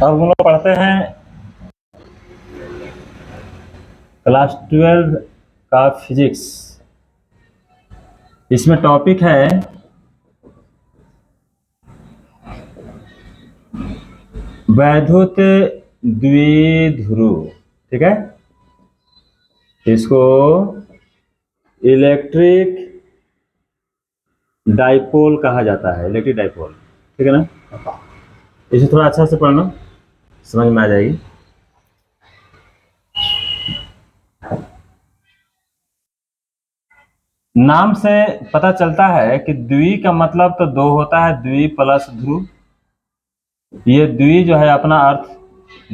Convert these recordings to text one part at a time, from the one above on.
अब हम लोग पढ़ते हैं क्लास 12 का फिजिक्स। इसमें टॉपिक है वैद्युत द्विध्रुव। ठीक है, इसको इलेक्ट्रिक डाइपोल कहा जाता है, इलेक्ट्रिक डाइपोल। ठीक है ना, इसे थोड़ा अच्छा से पढ़ना, समझ में आ जाएगी। नाम से पता चलता है कि द्वि का मतलब तो दो होता है, द्वि प्लस ध्रुव। ये द्वि जो है अपना अर्थ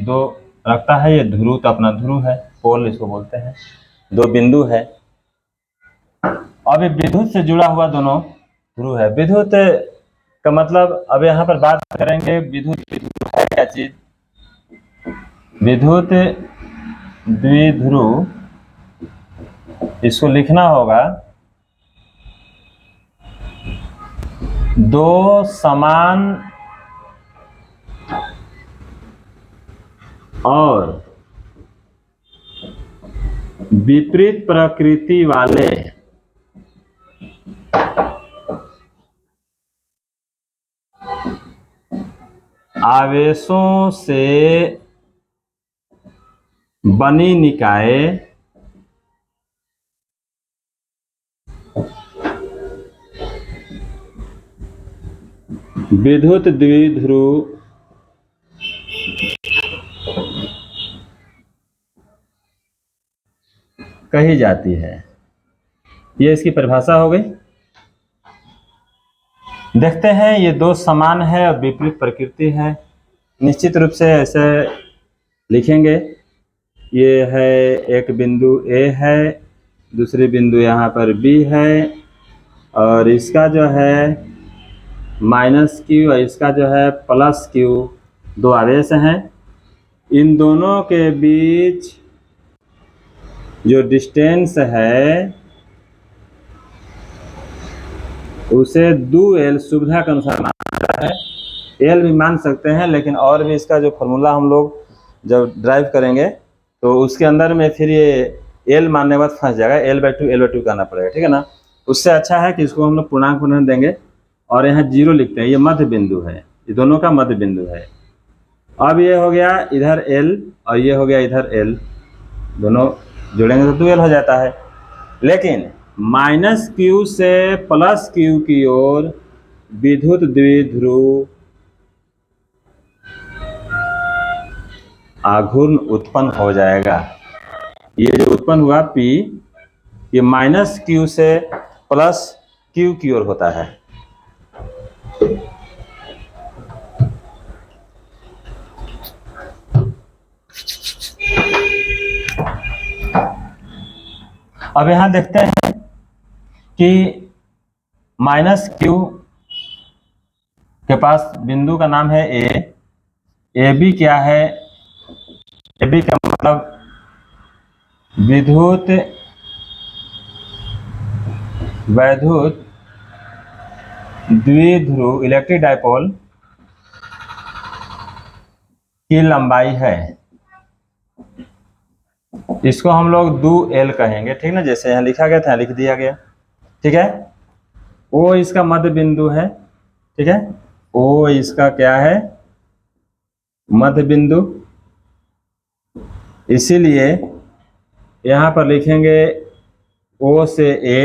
दो रखता है, ये ध्रुव तो अपना ध्रुव है, पोल इसको बोलते हैं, दो बिंदु है। अब ये विद्युत से जुड़ा हुआ दोनों ध्रुव है। विद्युत का मतलब अब यहाँ पर बात करेंगे, विद्युत है क्या चीज। विद्युत द्विध्रुव, इसको लिखना होगा दो समान और विपरीत प्रकृति वाले आवेशों से बनी निकाय विद्युत द्विध्रुव कही जाती है। ये इसकी परिभाषा हो गई। देखते हैं, ये दो समान है और विपरीत प्रकृति है। निश्चित रूप से ऐसे लिखेंगे, ये है एक बिंदु A है, दूसरी बिंदु यहाँ पर B है, और इसका जो है माइनस Q और इसका जो है प्लस Q, दो आवेश हैं। इन दोनों के बीच जो डिस्टेंस है उसे डूएल सुविधा के अनुसार माना जाता है। एल भी मान सकते हैं, लेकिन और भी इसका जो फॉर्मूला हम लोग जब ड्राइव करेंगे तो उसके अंदर में फिर ये एल मानने के बाद फंस जाएगा, L/2 करना पड़ेगा। ठीक है ना, उससे अच्छा है कि इसको हम लोग पूर्णांक में देंगे और यहाँ 0 लिखते हैं। ये मध्य बिंदु है, ये दोनों का मध्य बिंदु है। अब ये हो गया इधर L और ये हो गया इधर L, दोनों जोड़ेंगे तो 2L हो जाता है। लेकिन माइनस Q से प्लस Q की ओर विद्युत द्विध्रुव आघूर्ण उत्पन्न हो जाएगा। ये जो उत्पन्न हुआ P, ये माइनस Q से प्लस Q की ओर होता है। अब यहां देखते हैं कि माइनस Q के पास बिंदु का नाम है A। AB क्या है? AB का मतलब वैद्युत द्विध्रुव इलेक्ट्रिक डाइपोल की लंबाई है। इसको हम लोग 2L कहेंगे। ठीक ना, जैसे यहाँ लिखा गया था लिख दिया गया। ठीक है, O इसका मध्य बिंदु है। ठीक है, O इसका क्या है? मध्य बिंदु। इसीलिए यहाँ पर लिखेंगे O से A,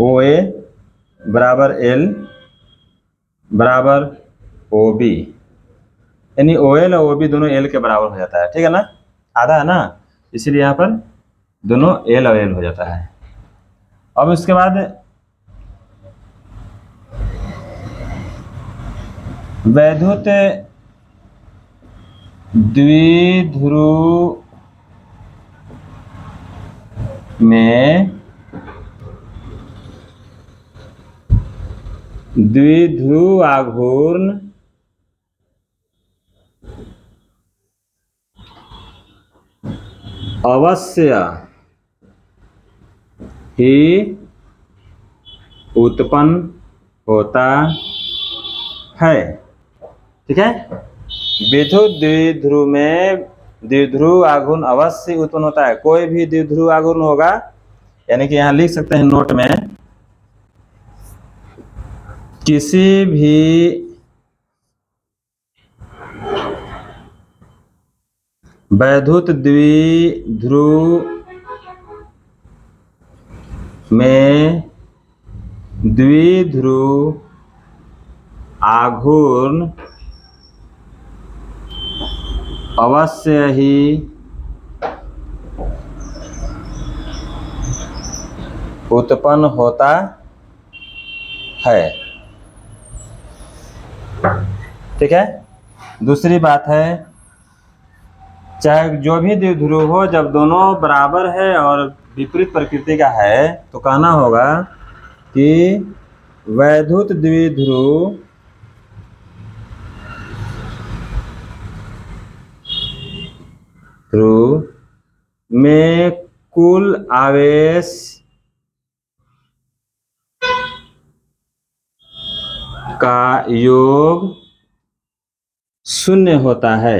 OA बराबर L बराबर OB, यानी OL और OB दोनों L के बराबर हो जाता है। ठीक है ना, आधा है ना, इसीलिए यहाँ पर दोनों L और L हो जाता है। अब इसके बाद वैद्युत द्विध्रुव में द्विध्रुव आघूर्ण अवश्य ही उत्पन्न होता है। ठीक है, विद्युत द्विध्रुव में द्विध्रुव आघूर्ण अवश्य उत्पन्न होता है। कोई भी द्विध्रुव आघूर्ण होगा, यानी कि यहाँ लिख सकते हैं नोट में, किसी भी वैद्युत द्विध्रुव में द्विध्रुव आघूर्ण अवश्य ही उत्पन्न होता है। ठीक है। दूसरी बात है, चाहे जो भी द्विध्रुव हो, जब दोनों बराबर है और विपरीत प्रकृति का है तो कहना होगा कि वैद्युत द्विध्रुव में कुल आवेश का योग शून्य होता है,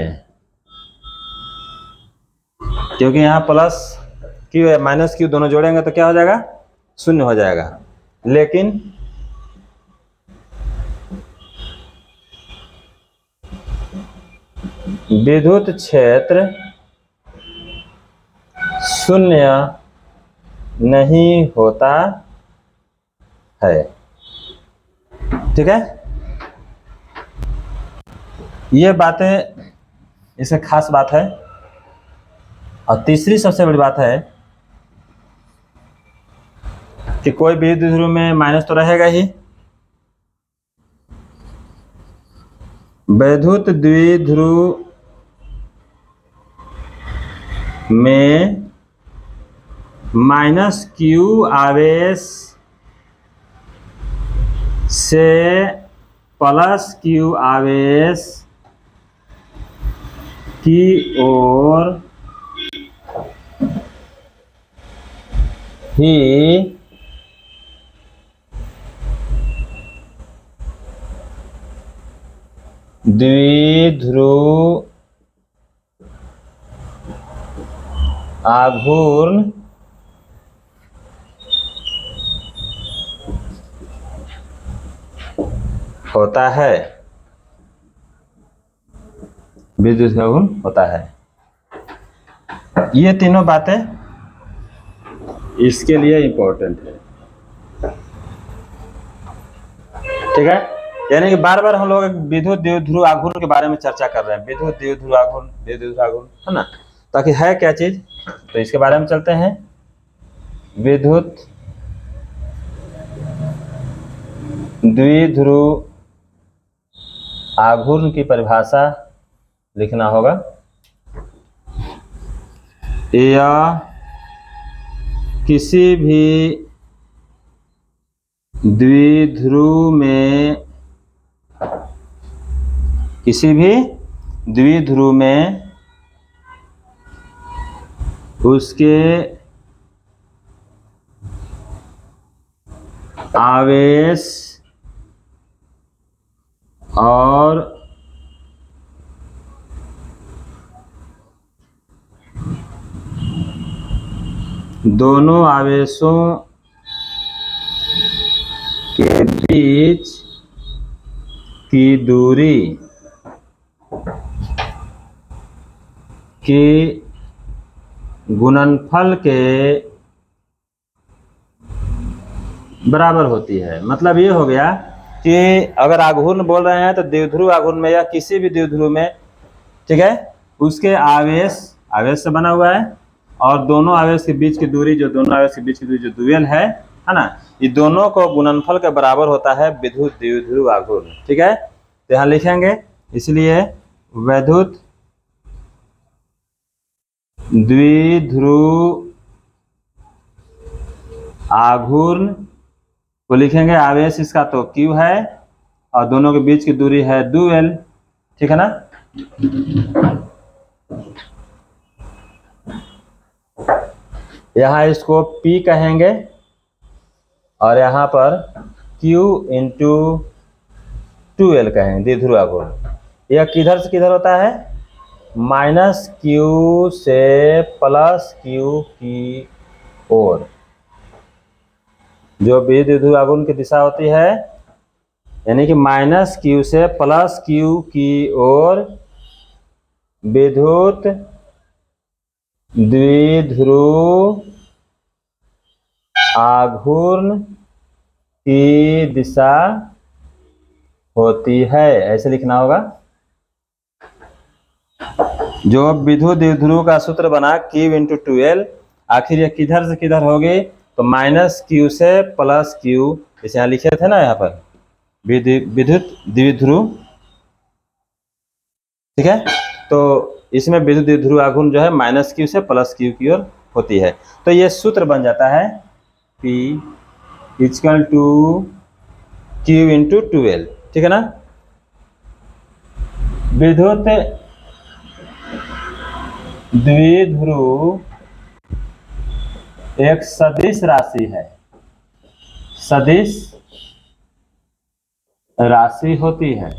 क्योंकि यहाँ प्लस क्यू है माइनस क्यू दोनों जोड़ेंगे तो क्या हो जाएगा, शून्य हो जाएगा। लेकिन विद्युत क्षेत्र शून्य नहीं होता है। ठीक है। ये बातें इससे खास बात है। और तीसरी सबसे बड़ी बात है कि कोई भी द्विध्रुव में माइनस तो रहेगा ही। वैद्युत द्विध्रुव में माइनस क्यू आवेश से प्लस क्यू आवेश की ओर ही द्विध्रुव आघूर्ण होता है, विद्युत आघूर्ण होता है। ये तीनों बातें इसके लिए इंपॉर्टेंट है। ठीक है। यानी कि बार बार हम लोग विद्युत द्विध्रुव आघूर्ण के बारे में चर्चा कर रहे हैं, विद्युत द्विध्रुव आघूर्ण, विद्युत आघूर्ण, है ना। ताकि है क्या चीज, तो इसके बारे में चलते हैं। विद्युत द्विध्रुव आघूर्ण की परिभाषा लिखना होगा। या किसी भी द्विध्रुव में उसके आवेश और दोनों आवेशों के बीच की दूरी के गुणनफल के बराबर होती है। मतलब ये हो गया कि अगर आघूर्ण बोल रहे हैं तो द्विध्रुव आघूर्ण में या किसी भी द्विध्रुव में, ठीक है, उसके आवेश से बना हुआ है और दोनों आवेश के बीच की दूरी, जो ड्यूअल है ना, ये दोनों को गुणनफल के बराबर होता है विद्युत द्विध्रुव आघूर्ण। ठीक है। तो यहाँ लिखेंगे, इसलिए वैद्युत द्विध्रुव आघूर्ण को लिखेंगे, आवेश इसका तो Q है और दोनों के बीच की दूरी है ड्यूअल। ठीक है ना। यहाँ इसको P कहेंगे और यहाँ पर Q × 2L कहेंगे, द्विध्रुव आघूर्ण। यह किधर से किधर होता है, माइनस क्यू से प्लस क्यू की ओर। जो विद्युत द्विध्रुव आघूर्ण की दिशा होती है, यानी कि माइनस क्यू से प्लस क्यू की ओर विद्युत द्विध्रुव आघूर्ण की दिशा होती है, ऐसे लिखना होगा। जो विद्युत द्विध्रुव का सूत्र बना Q इंटू 2L, आखिर ये किधर से किधर होगी, तो माइनस क्यू से प्लस क्यू, जैसे यहाँ लिखे थे ना, यहाँ पर विद्युत द्विध्रुव, ठीक है। तो इसमें विद्युत द्विध्रुव आघूर्ण जो है माइनस क्यू से प्लस क्यू की ओर होती है। तो ये सूत्र बन जाता है P equal to Q into 2L, ठीक है ना। विद्युत द्विध्रुव एक सदिश राशि है, सदिश राशि होती है।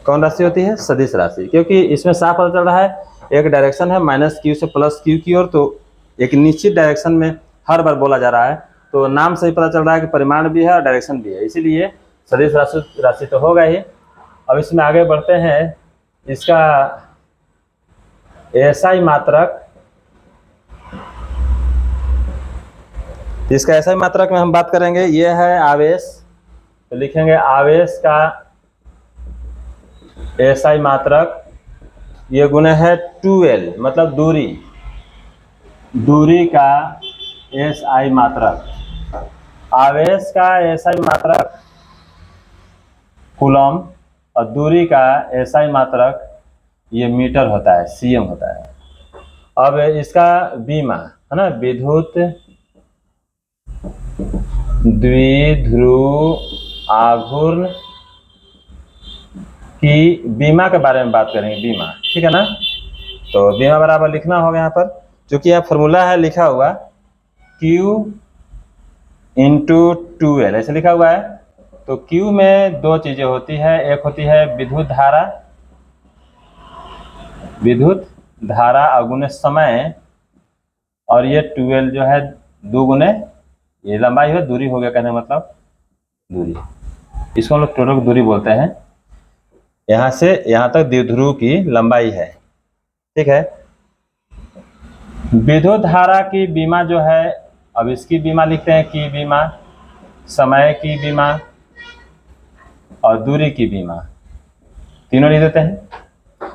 कौन राशि होती है, सदिश राशि, क्योंकि इसमें साफ पता चल रहा है एक डायरेक्शन है माइनस क्यू से प्लस क्यू की ओर, तो एक निश्चित डायरेक्शन में हर बार बोला जा रहा है, तो नाम से ही पता चल रहा है कि परिमाण भी है और डायरेक्शन भी है, इसीलिए सदिश राशि तो होगा ही। अब इसमें आगे बढ़ते हैं, इसका एसआई मात्रक, इसका एसआई मात्रक में हम बात करेंगे। ये है आवेश, तो लिखेंगे आवेश का एसआई मात्रक, ये गुना है 2L, मतलब दूरी, दूरी का एसआई मात्रक। आवेश का एसआई मात्रक कूलम और दूरी का एसआई मात्रक ये मीटर होता है, सीएम होता है। अब इसका बीमा है ना, विद्युत द्विध्रुव आघूर्ण की बीमा के बारे में बात करेंगे, बीमा, ठीक है ना। तो बीमा बराबर लिखना होगा यहाँ पर, चूंकि यह फॉर्मूला है लिखा हुआ Q इंटू 2L, ऐसे लिखा हुआ है। तो Q में दो चीजें होती है, एक होती है विद्युत धारा, विद्युत धारा अगुने समय, और ये 2L जो है दो गुने, ये लंबाई है, दूरी हो गया, कहने का मतलब दूरी, इसको हम लोग टोटल दूरी बोलते हैं। यहाँ से यहाँ तक द्विध्रुव की लंबाई है, ठीक है। विद्युत धारा की बीमा जो है, अब इसकी बीमा लिखते हैं कि बीमा, समय की बीमा और दूरी की बीमा, तीनों लिख देते हैं।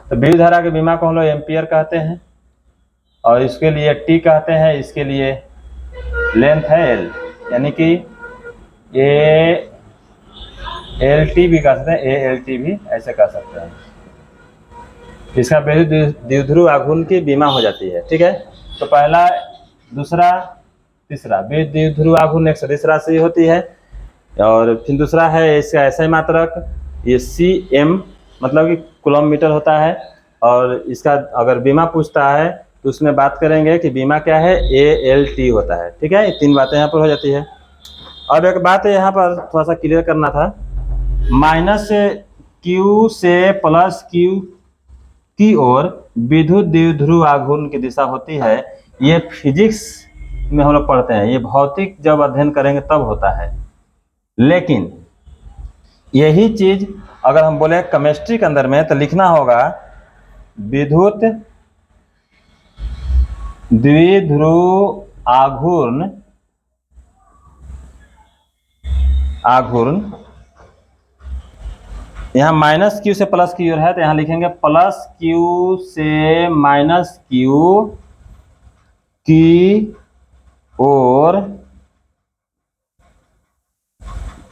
तो विद्युत धारा की बीमा को हम लोग एम्पियर कहते हैं, और इसके लिए T कहते हैं, इसके लिए लेंथ है L, यानी कि ALT भी कह सकते हैं, ALT भी ऐसे कह सकते हैं। इसका विद्युत द्विध्रुव आघूर्ण की बीमा हो जाती है, ठीक है। तो पहला, दूसरा, तीसरा, विद्युत द्विध्रुव आघूर्ण एक सदिश राशि होती है, और फिर दूसरा है इसका एसआई मात्रक, ये CM मतलब कि कूलम मीटर होता है, और इसका अगर बीमा पूछता है तो उसमें बात करेंगे कि बीमा क्या है, ALT होता है, ठीक है। ये तीन बातें यहाँ पर हो जाती है। अब एक बात है यहाँ पर थोड़ा सा क्लियर करना था, माइनस क्यू से प्लस क्यू की ओर विद्युत द्विध्रुव आघूर्ण की दिशा होती है। ये फिजिक्स में हम लोग पढ़ते हैं, ये भौतिक जब अध्ययन करेंगे तब होता है, लेकिन यही चीज अगर हम बोले केमिस्ट्री के अंदर में, तो लिखना होगा विद्युत द्विध्रुव आघूर्ण, यहाँ माइनस क्यू से प्लस की ओर है, तो यहाँ लिखेंगे प्लस क्यू से माइनस क्यू की ओर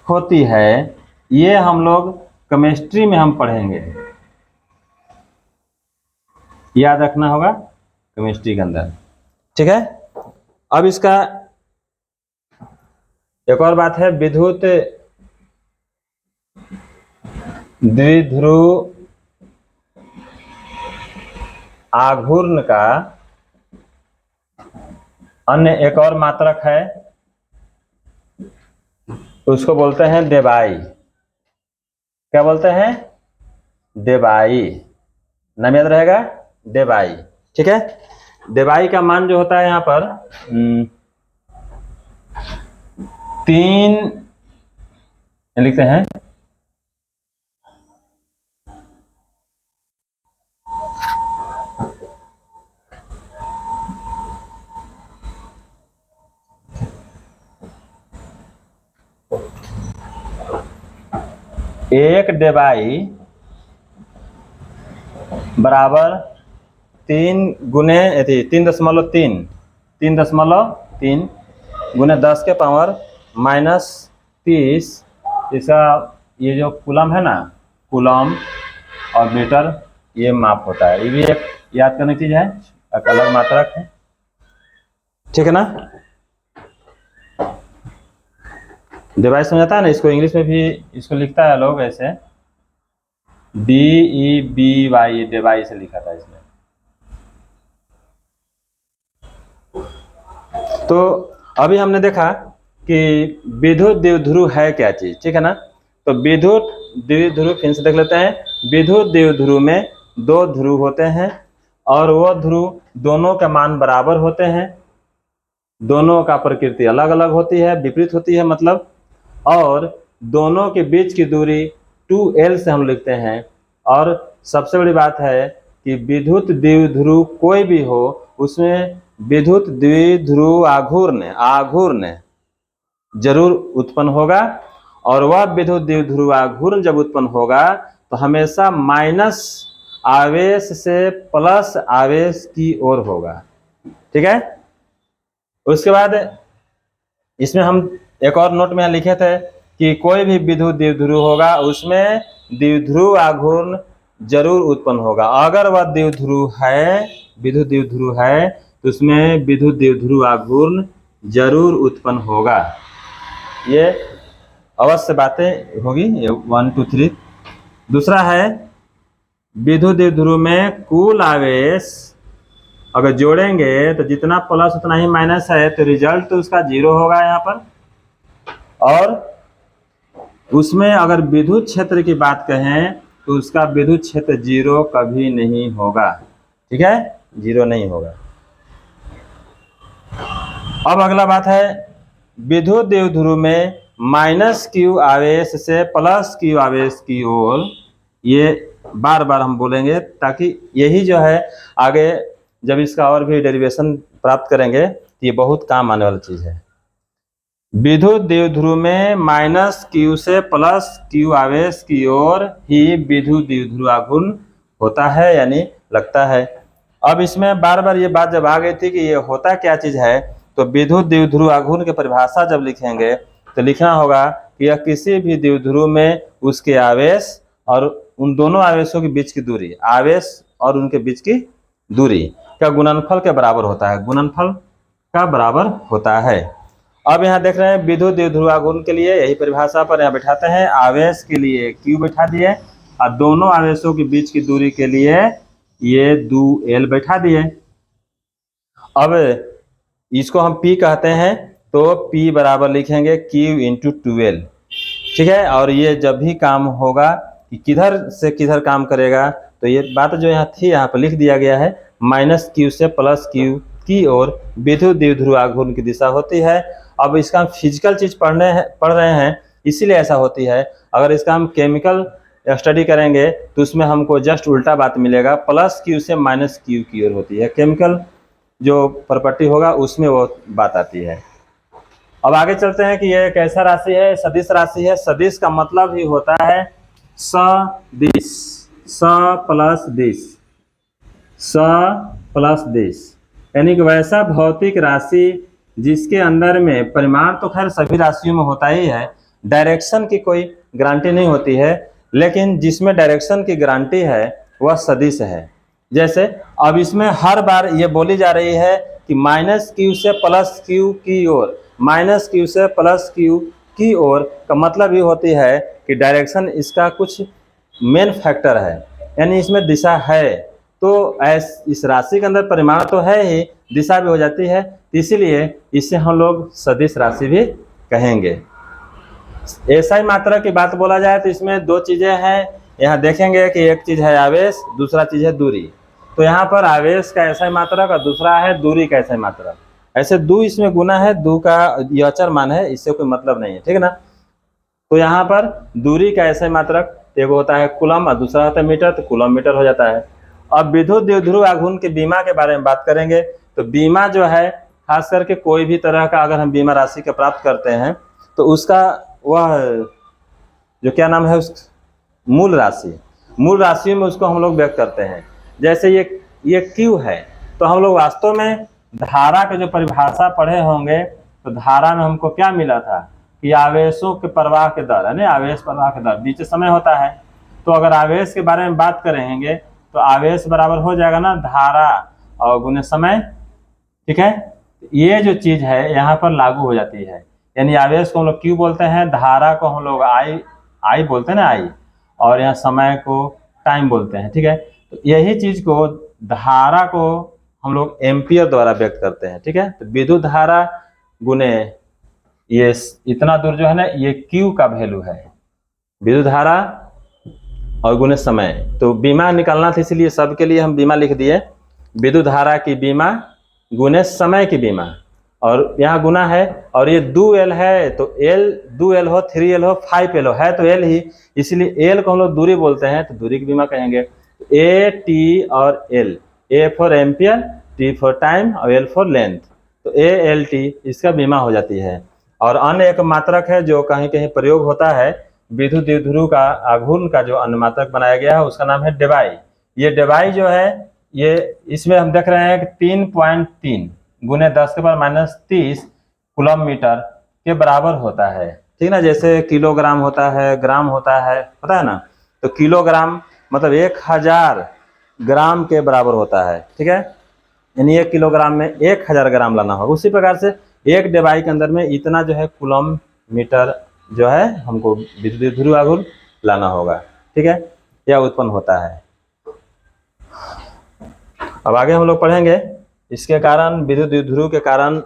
होती है। ये हम लोग केमिस्ट्री में हम पढ़ेंगे, याद रखना होगा केमिस्ट्री के अंदर, ठीक है। अब इसका एक और बात है, विद्युत द्विध्रुव आघूर्ण का अन्य एक और मात्रक है, उसको बोलते हैं देबाई। क्या बोलते हैं, डेबाई, नाम याद रहेगा, डेबाई। ठीक है, डेबाई का मान जो होता है यहाँ पर 3 लिखते हैं, एक डेबाई बराबर 3 गुने 3.3 गुने 10 के पावर -30, इसका ये जो कूलम है ना, कूलम और मीटर, ये माप होता है। ये भी एक याद करने की चीज है, एक अलग मात्रक है। ठीक है ना, डिवाइस समझाता है ना, इसको इंग्लिश में भी इसको लिखता है लोग ऐसे, DEBY, डिवाइस लिखा था इसमें। तो अभी हमने देखा कि विद्युत द्विध्रुव है क्या चीज। ठीक है ना, तो विद्युत द्विध्रुव फिर से देख लेते हैं। विद्युत द्विध्रुव में 2 ध्रुव होते हैं और वो ध्रुव दोनों का मान बराबर होते हैं, दोनों का प्रकृति अलग अलग होती है, विपरीत होती है मतलब, और दोनों के बीच की दूरी 2L से हम लिखते हैं। और सबसे बड़ी बात है कि विद्युत द्विध्रुव कोई भी हो, उसमें विद्युत द्विध्रुव आघूर्ण जरूर उत्पन्न होगा, और वह विद्युत द्विध्रुव आघूर्ण जब उत्पन्न होगा तो हमेशा माइनस आवेश से प्लस आवेश की ओर होगा। ठीक है, उसके बाद इसमें हम एक और नोट में लिखे थे कि कोई भी विद्युत द्विध्रुव होगा उसमें द्विध्रुव आघूर्ण जरूर उत्पन्न होगा। अगर वह विद्युत द्विध्रुव है तो उसमें विद्युत द्विध्रुव आघूर्ण जरूर उत्पन्न होगा। ये अवश्य बातें होगी, ये 1 2 3। दूसरा है विद्युत द्विध्रुव में कुल आवेश अगर जोड़ेंगे तो जितना प्लस उतना ही माइनस है, तो रिजल्ट तो उसका 0 होगा यहाँ पर। और उसमें अगर विद्युत क्षेत्र की बात कहें तो उसका विद्युत क्षेत्र 0 कभी नहीं होगा। ठीक है, 0 नहीं होगा। अब अगला बात है विद्युत द्विध्रुव में -q आवेश से +q आवेश की ओर, ये बार बार हम बोलेंगे ताकि यही जो है आगे जब इसका और भी डेरिवेशन प्राप्त करेंगे तो ये बहुत काम आने वाली चीज है। विद्युत द्विध्रुव में -q से +q आवेश की ओर ही विद्युत द्विध्रुव आघूर्ण होता है, यानी लगता है। अब इसमें बार बार ये बात जब आ गई थी कि ये होता क्या चीज है, तो विद्युत द्विध्रुव आघूर्ण की परिभाषा जब लिखेंगे तो लिखना होगा कि यह किसी भी द्विध्रुव में उसके आवेश और उन दोनों आवेशों के बीच की दूरी, आवेश और उनके बीच की दूरी का गुणनफल के बराबर होता है, गुणनफल का बराबर होता है। अब यहाँ देख रहे हैं विद्युत द्विध्रुव आघूर्ण के लिए यही परिभाषा पर यहाँ बैठाते हैं, आवेश के लिए Q बैठा दिए और दोनों आवेशों के बीच की दूरी के लिए ये 2L बैठा दिए। अब इसको हम P कहते हैं, तो P बराबर लिखेंगे Q × 2L। ठीक है, और ये जब भी काम होगा कि किधर से किधर काम करेगा, तो ये बात जो यहाँ थी यहाँ पर लिख दिया गया है, -q से +q की ओर विद्युत द्विध्रुव आघूर्ण की दिशा होती है। अब इसका हम फिजिकल चीज पढ़ रहे हैं, इसीलिए ऐसा होती है। अगर इसका हम केमिकल स्टडी करेंगे तो उसमें हमको जस्ट उल्टा बात मिलेगा, +q से -q की ओर होती है। केमिकल जो प्रॉपर्टी होगा उसमें वो बात आती है। अब आगे चलते हैं कि यह कैसा राशि है, सदिश राशि है। सदिश का मतलब ही होता है सदिश, प्लस दिश, यानी कि वैसा भौतिक राशि जिसके अंदर में परिमाण तो खैर सभी राशियों में होता ही है, डायरेक्शन की कोई गारंटी नहीं होती है, लेकिन जिसमें डायरेक्शन की गारंटी है वह सदिश है। जैसे अब इसमें हर बार ये बोली जा रही है कि -q से +q की ओर, -q से +q की ओर का मतलब ये होती है कि डायरेक्शन इसका कुछ मेन फैक्टर है, यानी इसमें दिशा है। तो इस राशि के अंदर परिमाण तो है ही, दिशा भी हो जाती है, इसीलिए इसे हम लोग सदिश राशि भी कहेंगे। ऐसा ही मात्रा की बात बोला जाए तो इसमें 2 चीजें हैं, यहाँ देखेंगे कि एक चीज है आवेश, दूसरा चीज है दूरी। तो यहाँ पर आवेश का ऐसा मात्रक और दूसरा है दूरी का ऐसा मात्रक। ऐसे दू इसमें गुना है, दू का ये अचर मान है, इससे कोई मतलब नहीं है, ठीक है ना। तो यहाँ पर दूरी का ऐसा मात्रक एक होता है कूलम और दूसरा होता है मीटर, तो कूलम मीटर हो जाता है। अब विद्युत द्विध्रुव आघूर्ण के बीमा के बारे में बात करेंगे। तो बीमा जो है खास करके कोई भी तरह का अगर हम बीमा राशि का प्राप्त करते हैं तो उसका वह जो क्या नाम है उस मूल राशि में उसको हम लोग व्यक्त करते हैं। जैसे ये क्यू है, तो हम लोग वास्तव में धारा के जो परिभाषा पढ़े होंगे, तो धारा में हमको क्या मिला था कि आवेशों के प्रवाह के दर है ना, आवेश प्रवाह के दर नीचे समय होता है। तो अगर आवेश के बारे में बात करेंगे तो आवेश बराबर हो जाएगा ना धारा और गुने समय, ठीक है। ये जो चीज है यहाँ पर लागू हो जाती है, यानी आवेश को हम लोग क्यू बोलते हैं, धारा को हम लोग आई बोलते हैं ना आई, और यहाँ समय को टाइम बोलते हैं, ठीक है। तो यही चीज को धारा को हम लोग एम्पियर द्वारा व्यक्त करते हैं, ठीक है। तो विद्युत धारा गुने ये इतना दूर जो है ना, ये क्यू का वैल्यू है, विद्युत धारा और गुने समय। तो बीमा निकालना था, इसलिए सबके लिए हम बीमा लिख दिए, विद्युत धारा की बीमा गुने समय की बीमा, और यहाँ गुना है, और ये 2L है, तो L 2L हो, 3L हो, 5L हो, है तो L ही, इसलिए L को हम लोग दूरी बोलते हैं, तो दूरी की बीमा कहेंगे। A, T और L, A for ampere, T for time और L फॉर लेंथ, तो ALT इसका बीमा हो जाती है। और अन्य एक मात्रक है जो कहीं कहीं प्रयोग होता है, विद्युत द्विध्रुव का आघूर्ण का जो अन्य मात्रक बनाया गया है उसका नाम है डेबाई। ये डेबाई जो है ये इसमें हम देख रहे हैं कि 3.3 गुने 10⁻³ कूलम मीटर के बराबर होता है, ठीक ना। जैसे किलोग्राम होता है, ग्राम होता है, पता है ना। तो किलोग्राम मतलब 1000 ग्राम के बराबर होता है, ठीक है। यानी 1 किलोग्राम में 1000 ग्राम लाना होगा। उसी प्रकार से एक डेबाई के अंदर में इतना जो है कूलम मीटर जो है हमको विद्युत द्विध्रुव आघूर्ण लाना होगा, ठीक है। यह उत्पन्न होता है। अब आगे हम लोग पढ़ेंगे इसके कारण, विद्युत द्विध्रुव के कारण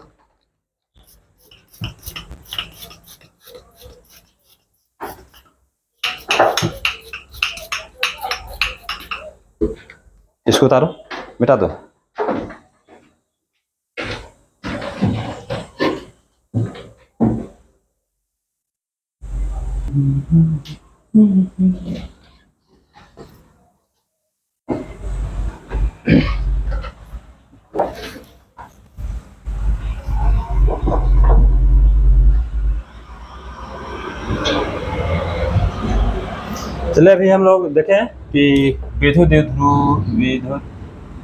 इसको उतारो, मिटा दो। चलिए अभी हम लोग देखें कि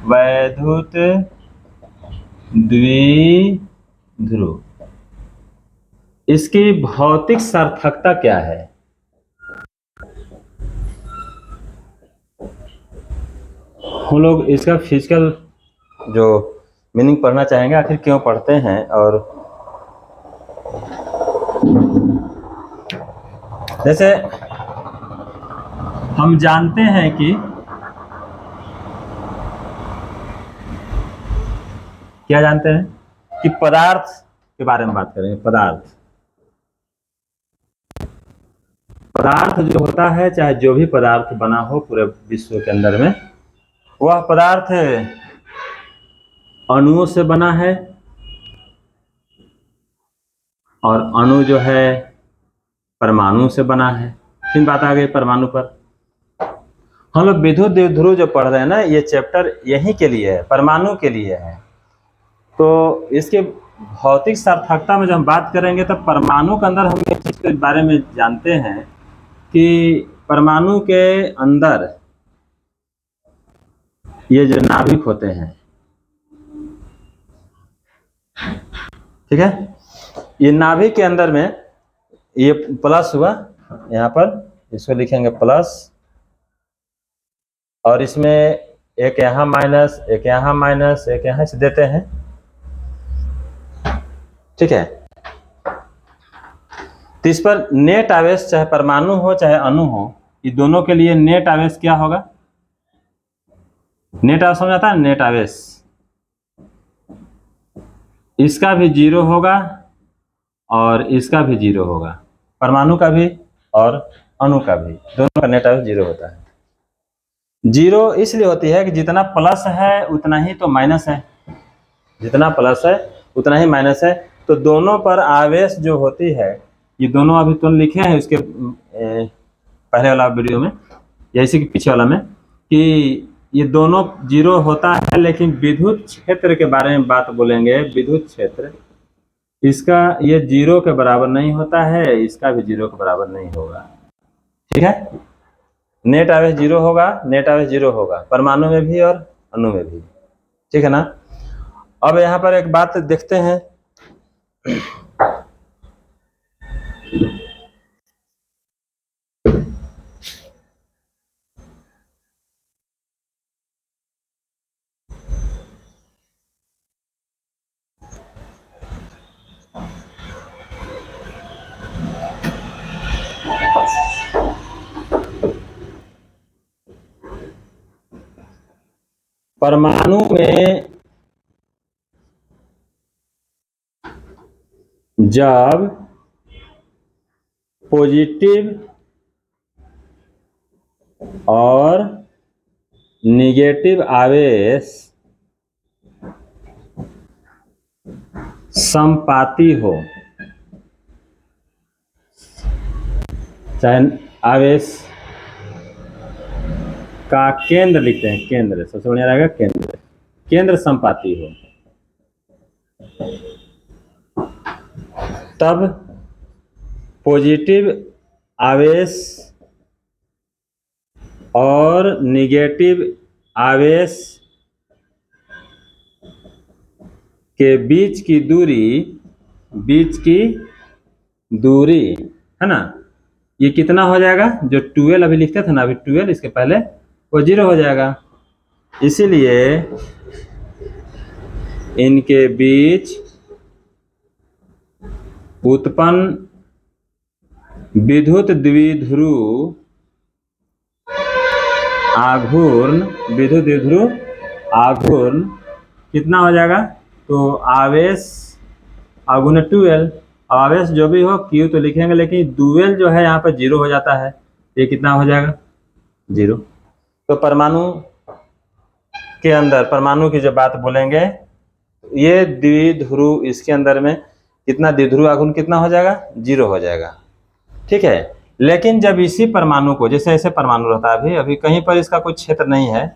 वैद्युत द्विध्रुव इसकी भौतिक सार्थकता क्या है। हम लोग इसका फिजिकल जो मीनिंग पढ़ना चाहेंगे, आखिर क्यों पढ़ते हैं। और जैसे हम जानते हैं कि क्या जानते हैं कि पदार्थ के बारे में बात करेंगे। पदार्थ जो होता है, चाहे जो भी पदार्थ बना हो पूरे विश्व के अंदर में, वह पदार्थ अणुओं से बना है, और अणु जो है परमाणु से बना है। फिर बात आ गई परमाणु पर। हम लोग विद्युत द्विध्रुव जो पढ़ रहे हैं ना, ये चैप्टर यही के लिए है, परमाणु के लिए है। तो इसके भौतिक सार्थकता में जब हम बात करेंगे तो परमाणु के अंदर हम एक चीज के बारे में जानते हैं कि परमाणु के अंदर ये जो नाभिक होते हैं, ठीक है, ये नाभिक के अंदर में ये प्लस हुआ, यहाँ पर इसको लिखेंगे प्लस, और इसमें एक यहाँ माइनस, एक यहाँ माइनस, एक यहाँ से देते हैं, ठीक है। तो इस पर नेट आवेश चाहे परमाणु हो चाहे अणु हो, ये दोनों के लिए नेट आवेश क्या होगा। नेट आवेश समझ आता है, नेट आवेश इसका भी 0 होगा और इसका भी 0 होगा, परमाणु का भी और अणु का भी, दोनों का नेट आवेश 0 होता है। 0 इसलिए होती है कि जितना प्लस है उतना ही तो माइनस है, जितना प्लस है उतना ही माइनस है। तो दोनों पर आवेश जो होती है, ये दोनों अभी तुम लिखे हैं उसके पहले वाला वीडियो में या इसी के पीछे वाला में, कि ये दोनों 0 होता है, लेकिन विद्युत क्षेत्र के बारे में बात बोलेंगे। विद्युत क्षेत्र इसका ये 0 के बराबर नहीं होता है, इसका भी 0 के बराबर नहीं होगा। ठीक है, नेट आवेश 0 होगा, नेट आवेश 0 होगा परमाणु में भी और अणु में भी। ठीक है ना। अब यहाँ पर एक बात देखते हैं, परमाणु में जब पॉजिटिव और निगेटिव आवेश समपाती हो, चाहे आवेश का केंद्र लिखते हैं, केंद्र सबसे बढ़िया रहेगा, केंद्र, केंद्र समपाती हो, तब पॉजिटिव आवेश और निगेटिव आवेश के बीच की दूरी है ना, ये कितना हो जाएगा, जो 12 अभी लिखते थे ना, अभी 12 इसके पहले वो 0 हो जाएगा। इसीलिए इनके बीच उत्पन्न विद्युत द्विध्रुव आघूर्ण कितना हो जाएगा, तो आवेश आगुने 12, आवेश जो भी हो Q तो लिखेंगे, लेकिन डुअल जो है यहाँ पर 0 हो जाता है, ये कितना हो जाएगा 0। तो परमाणु के अंदर, परमाणु की जब बात बोलेंगे, ये द्विध्रुव, इसके अंदर में कितना द्विध्रुव आघूर्ण कितना हो जाएगा 0 हो जाएगा। ठीक है, लेकिन जब इसी परमाणु को, जैसे ऐसे परमाणु रहता है, अभी कहीं पर इसका कोई क्षेत्र नहीं है,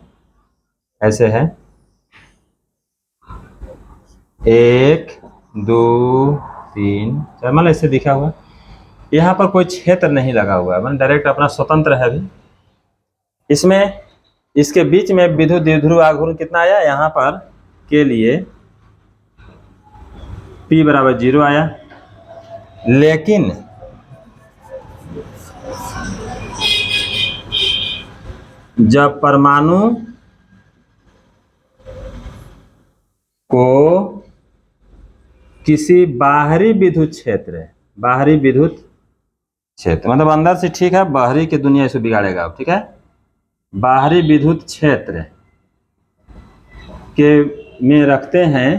ऐसे है 1 2 3 4, मतलब ऐसे दिखा हुआ, यहाँ पर कोई क्षेत्र नहीं लगा हुआ है, मतलब डायरेक्ट अपना स्वतंत्र है। अभी इसमें इसके बीच में विद्युत द्विध्रुव आघूर्ण कितना आया, यहाँ पर के लिए P बराबर 0 आया, लेकिन जब परमाणु को किसी बाहरी विद्युत क्षेत्र मतलब अंदर से ठीक है, बाहरी की दुनिया इसे बिगाड़ेगा, ठीक है, बाहरी विद्युत क्षेत्र के में रखते हैं,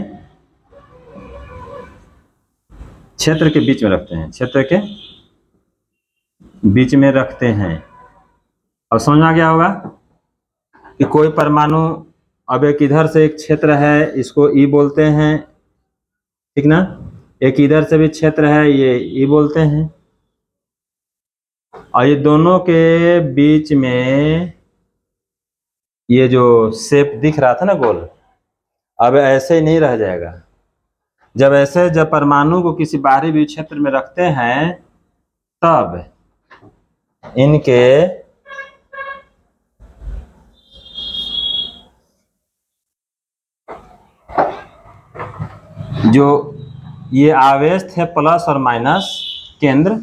क्षेत्र के बीच में रखते हैं, क्षेत्र के बीच में रखते हैं। अब समझ में आ गया होगा कि कोई परमाणु, अब एक इधर से एक क्षेत्र है, इसको ई बोलते हैं, ठीक ना, एक इधर से भी क्षेत्र है, ये ई बोलते हैं, और ये दोनों के बीच में ये जो शेप दिख रहा था ना गोल, अब ऐसे ही नहीं रह जाएगा। जब परमाणु को किसी बाहरी विद्युत क्षेत्र में रखते हैं, तब इनके जो ये आवेश थे प्लस और माइनस केंद्र,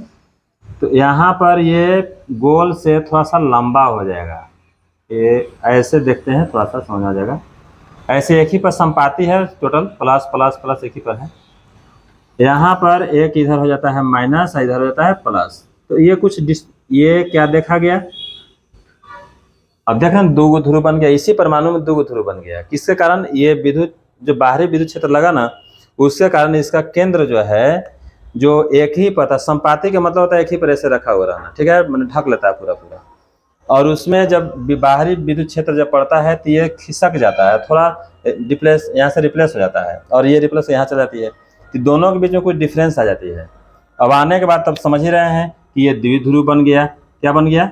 तो यहाँ पर ये गोल से थोड़ा सा लंबा हो जाएगा, ये ऐसे देखते हैं, थोड़ा सा समझ आ जाएगा। ऐसे एक ही पर संपाती है, टोटल प्लस प्लस प्लस एक ही पर है, यहाँ पर एक इधर हो जाता है माइनस, इधर हो जाता है प्लस, तो ये कुछ ये क्या देखा गया, अब देखें 2 ध्रुव बन गया, इसी परमाणु में 2 ध्रुव बन गया, किसके कारण, ये विद्युत जो बाहरी विद्युत क्षेत्र लगा ना, उसके कारण इसका केंद्र जो है जो एक ही पर था, संपाती का मतलब होता है एक ही पर ऐसे रखा हुआ रहना, ठीक है, मैंने ढक लेता है पूरा पूरा। और उसमें जब बाहरी विद्युत क्षेत्र जब पड़ता है तो ये खिसक जाता है, थोड़ा रिप्लेस, यहाँ से रिप्लेस हो जाता है और ये रिप्लेस यहाँ चल जाती है, तो दोनों के बीच में कुछ डिफरेंस आ जाती है। अब आने के बाद तब समझ ही रहे हैं कि ये द्विध्रुव बन गया। क्या बन गया?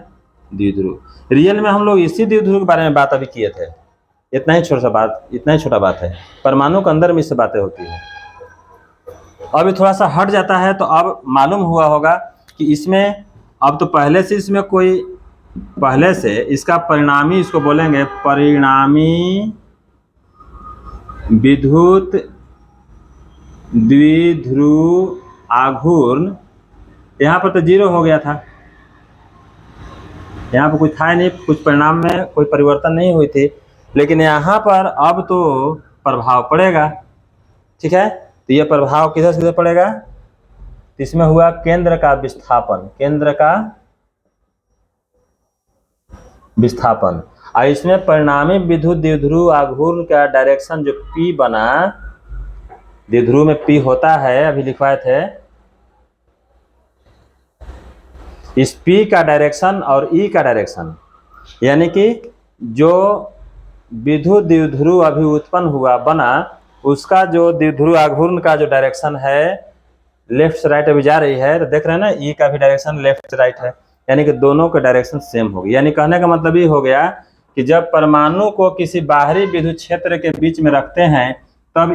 द्विध्रुव। रियल में हम लोग इसी द्विध्रुव के बारे में बात अभी किए थे। इतना ही छोटा बात है। परमाणु के अंदर में इससे बातें होती है। अभी थोड़ा सा हट जाता है तो अब मालूम हुआ होगा कि इसमें अब तो पहले से इसका परिणामी, इसको बोलेंगे परिणामी विद्युत द्विध्रुव आघूर्ण। यहाँ पर तो 0 हो गया था, यहाँ पर कुछ था नहीं, कुछ परिणाम में कोई परिवर्तन नहीं हुई थी, लेकिन यहाँ पर अब तो प्रभाव पड़ेगा। ठीक है, तो ये प्रभाव किधर से पड़ेगा? इसमें हुआ केंद्र का विस्थापन, और इसमें परिणामी विद्युत द्विध्रुव आघूर्ण का डायरेक्शन जो P बना, द्विध्रुव में P होता है, अभी लिखवाए थे, इस P का डायरेक्शन और E का डायरेक्शन, यानी कि जो विद्युत द्विध्रुव अभी उत्पन्न हुआ बना, उसका जो द्विध्रुव आघूर्ण का जो डायरेक्शन है लेफ्ट से राइट अभी जा रही है, तो देख रहे हैं ना, E का भी डायरेक्शन लेफ्ट से राइट है, यानी कि दोनों का डायरेक्शन सेम होगी। यानी कहने का मतलब ये हो गया कि जब परमाणु को किसी बाहरी विद्युत क्षेत्र के बीच में रखते हैं तब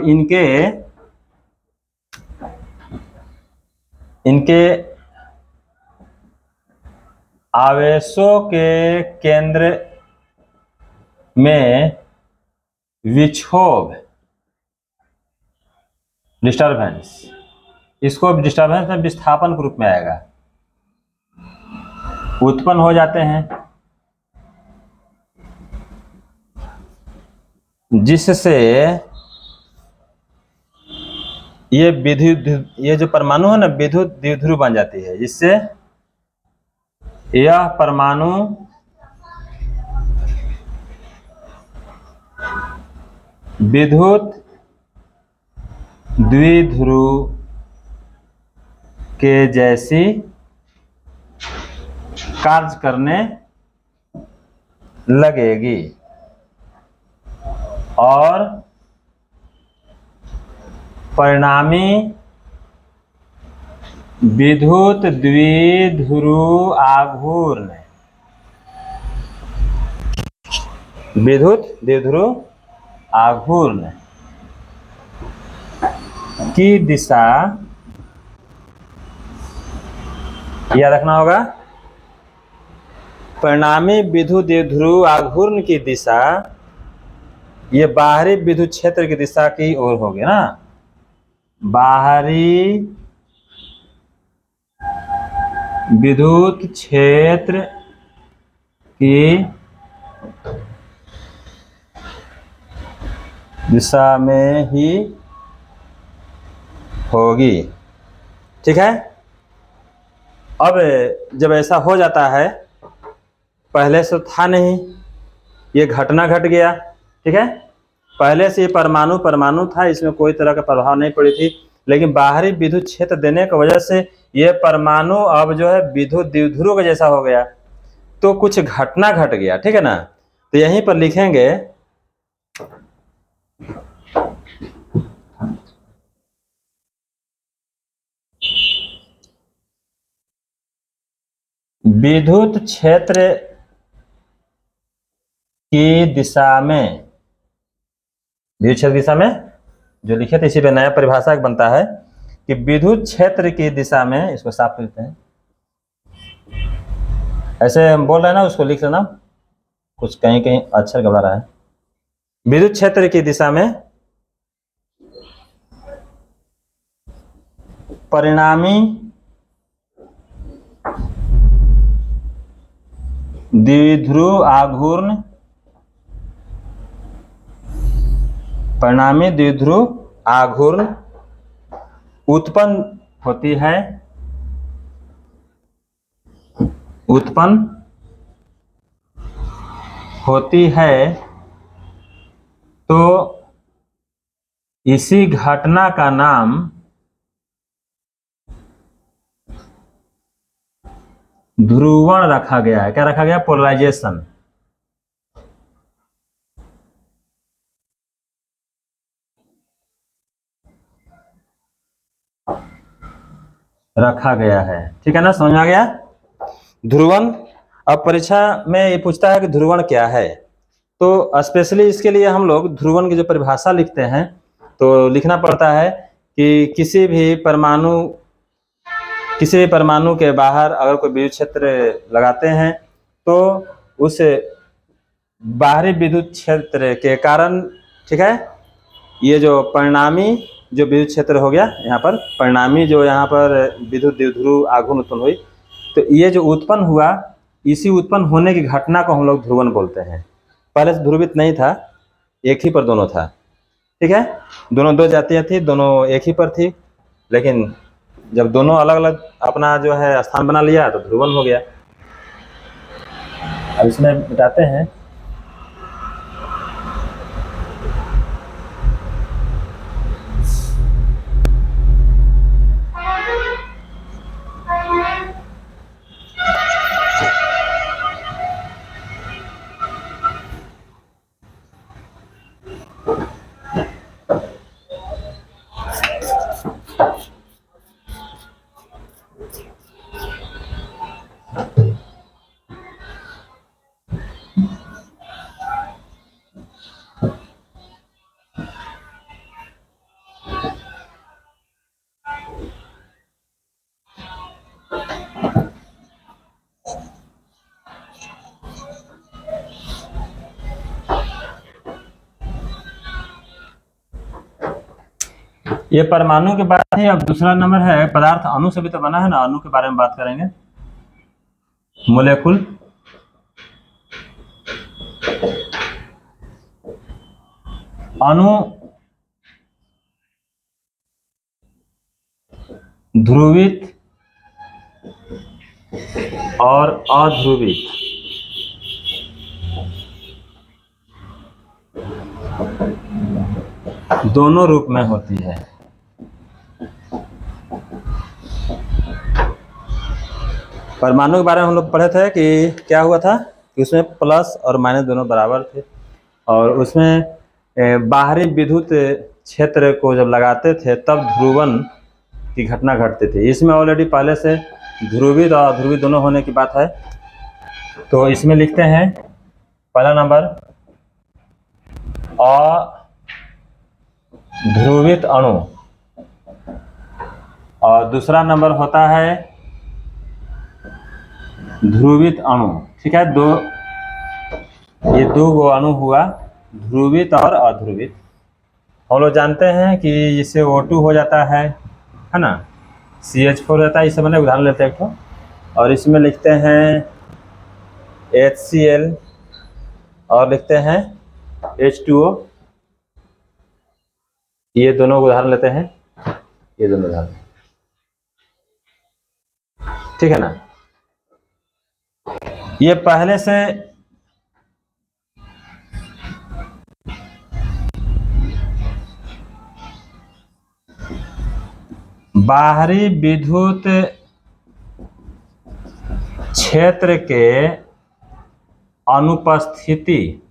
इनके आवेशों के केंद्र में विक्षोभ, डिस्टर्बेंस, इसको डिस्टर्बेंस में विस्थापन के रूप में आएगा, उत्पन्न हो जाते हैं, जिससे ये जो परमाणु है ना, विद्युत द्विध्रुव बन जाती है, जिससे यह परमाणु विद्युत द्विध्रुव के जैसी कार्य करने लगेगी और परिणामी विद्युत द्विध्रुव आघूर्ण की दिशा, याद रखना होगा, परिणामी विद्युत द्विध्रुव आघूर्ण की दिशा ये बाहरी विद्युत क्षेत्र की दिशा की ओर होगी ना, बाहरी विद्युत क्षेत्र की दिशा में ही होगी। ठीक है, अब जब ऐसा हो जाता है, पहले से था नहीं, ये घटना घट गया। ठीक है, पहले से ये परमाणु था, इसमें कोई तरह का प्रभाव नहीं पड़ी थी, लेकिन बाहरी विद्युत क्षेत्र देने की वजह से ये परमाणु अब जो है विद्युत द्विध्रुव का जैसा हो गया, तो कुछ घटना घट गया। ठीक है ना, तो यहीं पर लिखेंगे विद्युत क्षेत्र की दिशा में, विद्युत क्षेत्र दिशा में जो लिखे थे, इसी पे नया परिभाषा बनता है कि विद्युत क्षेत्र की दिशा में, इसको साफ करते हैं, ऐसे हम बोल रहे हैं ना, उसको लिख लेना, कुछ कहीं कहीं अक्षर घबरा रहा है। विद्युत क्षेत्र की दिशा में परिणामी द्विध्रुव आघूर्ण, परिणामी द्विध्रुव आघूर्ण उत्पन्न होती है, तो इसी घटना का नाम ध्रुवण रखा गया है। क्या रखा गया? पोलराइजेशन। रखा गया है, ठीक है ना, समझ में आ गया। ध्रुवण। अब परीक्षा में ये पूछता है कि ध्रुवण क्या है, तो स्पेशली इसके लिए हम लोग ध्रुवण की जो परिभाषा लिखते हैं तो लिखना पड़ता है कि किसी भी परमाणु के बाहर अगर कोई विद्युत क्षेत्र लगाते हैं तो उस बाहरी विद्युत क्षेत्र के कारण, ठीक है, ये जो परिणामी जो विद्युत क्षेत्र हो गया यहाँ पर, परिणामी जो यहाँ पर विद्युत द्विध्रुव आघूर्ण उत्पन्न हुई, तो ये जो उत्पन्न हुआ, इसी उत्पन्न होने की घटना को हम लोग ध्रुवण बोलते हैं। पहले से ध्रुवित नहीं था, एक ही पर दोनों था, ठीक है, दोनों दो जातियाँ थी, दोनों एक ही पर थी, लेकिन जब दोनों अलग अलग अपना जो है स्थान बना लिया तो ध्रुवण हो गया। अब इसमें मिटाते हैं। ये परमाणु के बारे में। अब दूसरा नंबर है पदार्थ। अणु से भी तो बना है ना, अणु के बारे में बात करेंगे। मोलेकुल। अणु ध्रुवित और अध्रुवित दोनों रूप में होती है। परमाणु के बारे में हम लोग पढ़े थे कि क्या हुआ था कि उसमें प्लस और माइनस दोनों बराबर थे, और उसमें बाहरी विद्युत क्षेत्र को जब लगाते थे तब ध्रुवण की घटना घटती थी। इसमें ऑलरेडी पहले से ध्रुवित और अध्रुवित दोनों होने की बात है, तो इसमें लिखते हैं पहला नंबर अध्रुवित अणु, और दूसरा नंबर होता है ध्रुवित अणु, ठीक है। ये दो गो अणु हुआ, ध्रुवित और अध्रुवित। हम लोग जानते हैं कि इससे O2 हो जाता है ना, CH4 रहता है। इस समय उदाहरण लेते हैं एक तो, और इसमें लिखते हैं HCl और लिखते हैं H2O। ये दोनों उदाहरण लेते हैं, ये दोनों उदाहरण, ठीक है ना। ये पहले से बाहरी विद्युत क्षेत्र के अनुपस्थिति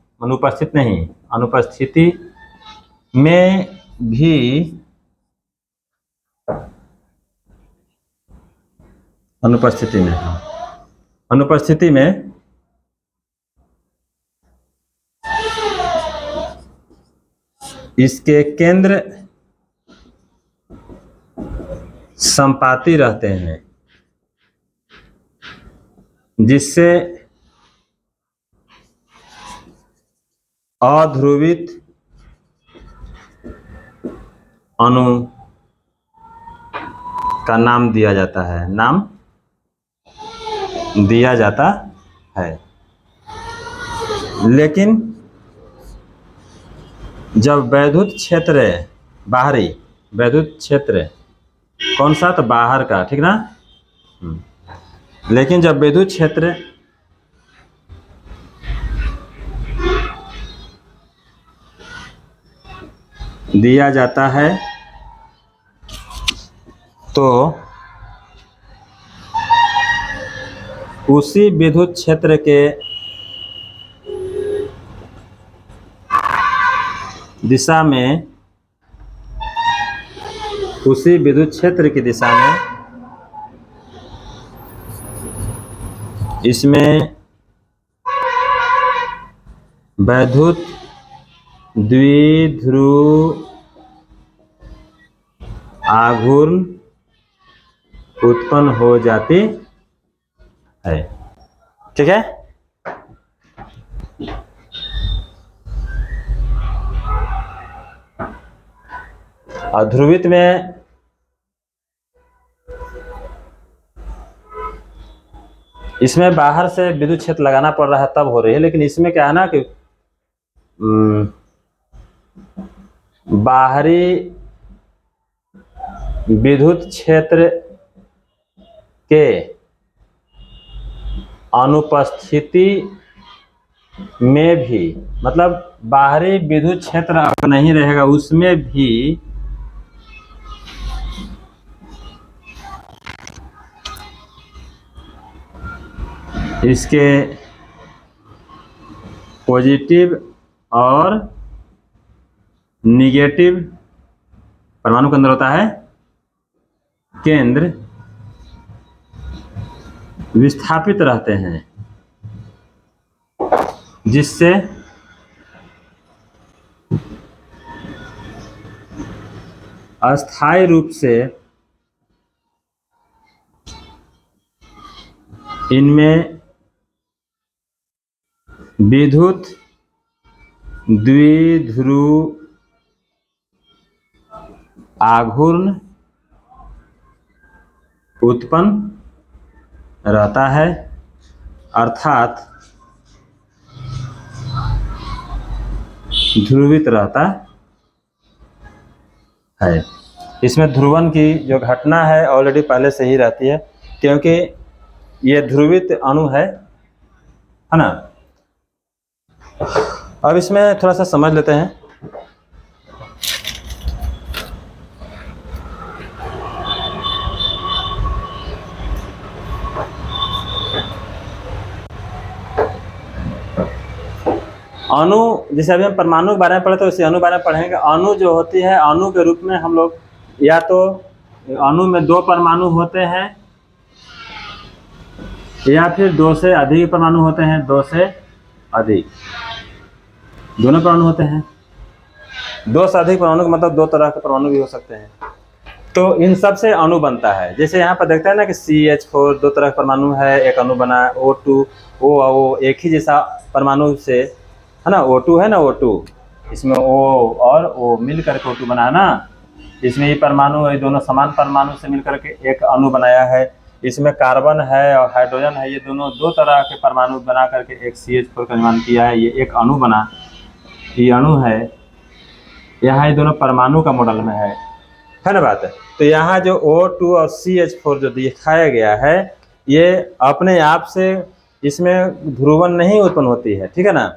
में भी अनुपस्थिति में इसके केंद्र संपाती रहते हैं, जिससे अध्रुवित अणु का नाम दिया जाता है। लेकिन जब वैद्युत क्षेत्र, बाहरी वैद्युत क्षेत्र, कौन सा? तो बाहर का, ठीक ना। लेकिन जब विद्युत क्षेत्र दिया जाता है तो उसी विद्युत क्षेत्र के दिशा में, उसी विद्युत क्षेत्र की दिशा में इसमें वैद्युत द्विध्रुव आघूर्ण उत्पन्न हो जाती है। ठीक है। और ध्रुवित में इसमें बाहर से विद्युत क्षेत्र लगाना पड़ रहा है तब हो रही है, लेकिन इसमें क्या है ना कि बाहरी विद्युत क्षेत्र के अनुपस्थिति में भी, मतलब बाहरी विद्युत क्षेत्र अगर नहीं रहेगा उसमें भी इसके पॉजिटिव और निगेटिव परमाणु के अंदर होता है केंद्र विस्थापित रहते हैं, जिससे अस्थायी रूप से इनमें विद्युत द्विध्रुव आघूर्ण उत्पन्न रहता है, अर्थात ध्रुवित रहता है। इसमें ध्रुवण की जो घटना है ऑलरेडी पहले से ही रहती है, क्योंकि ये ध्रुवित अणु है ना। अब इसमें थोड़ा सा समझ लेते हैं। अणु, जैसे अभी हम परमाणु के बारे में पढ़े तो इसे अणु बारे में पढ़ेंगे। अणु जो होती है, अणु के रूप में हम लोग, या तो अणु में 2 परमाणु होते हैं या फिर 2 से अधिक परमाणु होते हैं। 2 से अधिक, दोनों परमाणु होते हैं। 2 से अधिक परमाणु का मतलब 2 तरह के परमाणु भी हो सकते हैं। तो इन सब से अणु बनता है। जैसे यहाँ पर देखते हैं ना कि CH4 2 तरह का परमाणु है, एक अणु बना है। O2 O एक ही जैसा परमाणु से है ना, O2 है ना, O2 इसमें O और O मिल करके O2 बना है ना। इसमें ये परमाणु, ये दोनों समान परमाणु से मिल करके एक अणु बनाया है। इसमें कार्बन है और हाइड्रोजन है, ये दोनों 2 तरह के परमाणु बना करके एक CH4 का निर्माण किया है। ये एक अणु बना, ये अणु है। यहाँ ये दोनों परमाणु का मॉडल में है ना बात है। तो यहाँ जो O2 और CH4 जो दिखाया गया है, ये अपने आप से इसमें ध्रुवण नहीं उत्पन्न होती है, ठीक है ना।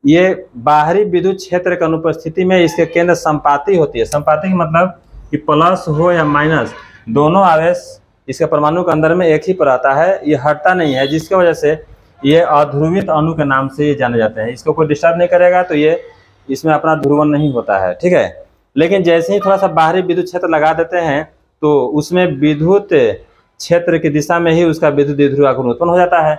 ये बाहरी विद्युत क्षेत्र की अनुपस्थिति में इसके केंद्र संपाती होती है। संपाती का मतलब कि प्लस हो या माइनस, दोनों आवेश इसके परमाणु के अंदर में एक ही पर आता है, ये हटता नहीं है, जिसकी वजह से ये अध्रुवित अणु के नाम से ये जाने जाते हैं। इसको कोई डिस्टर्ब नहीं करेगा तो ये इसमें अपना ध्रुवण नहीं होता है, ठीक है। लेकिन जैसे ही थोड़ा सा बाहरी विद्युत क्षेत्र लगा देते हैं तो उसमें विद्युत क्षेत्र की दिशा में ही उसका विद्युत द्विध्रुव आघूर्ण उत्पन्न हो जाता है,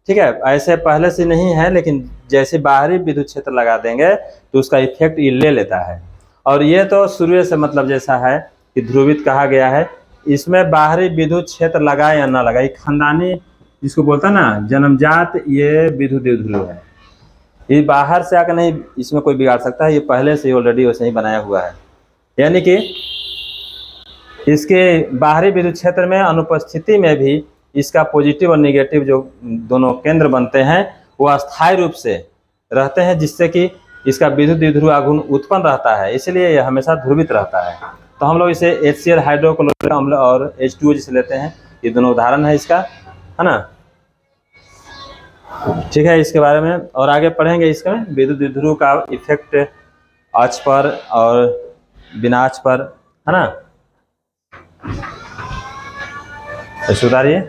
ठीक है। ऐसे पहले से नहीं है, लेकिन जैसे बाहरी विद्युत क्षेत्र लगा देंगे तो उसका इफेक्ट ये ले लेता है। और ये तो शुरू से मतलब जैसा है कि ध्रुवित कहा गया है। इसमें बाहरी विद्युत क्षेत्र लगाए या ना लगाए, खानदानी जिसको बोलता है ना, जन्मजात ये विद्युत द्विध्रुव है। ये बाहर से आकर नहीं इसमें कोई बिगाड़ सकता है, ये पहले से ऑलरेडी वैसे ही बनाया हुआ है। यानी कि इसके बाहरी विद्युत क्षेत्र में अनुपस्थिति में भी इसका पॉजिटिव और नेगेटिव जो दोनों केंद्र बनते हैं वो अस्थायी रूप से रहते हैं, जिससे कि इसका विद्युत द्विध्रुव आघूर्ण उत्पन्न रहता है, इसलिए यह हमेशा ध्रुवित रहता है। तो हम लोग इसे HCl हाइड्रोक्लोरिक अम्ल और H2O जिसे लेते हैं, ये दोनों उदाहरण है इसका, है ना। ठीक है, इसके बारे में और आगे पढ़ेंगे। इसमें विद्युत द्विध्रुव का इफेक्ट अक्ष पर और बिना अक्ष पर, है ना। सुधारिए।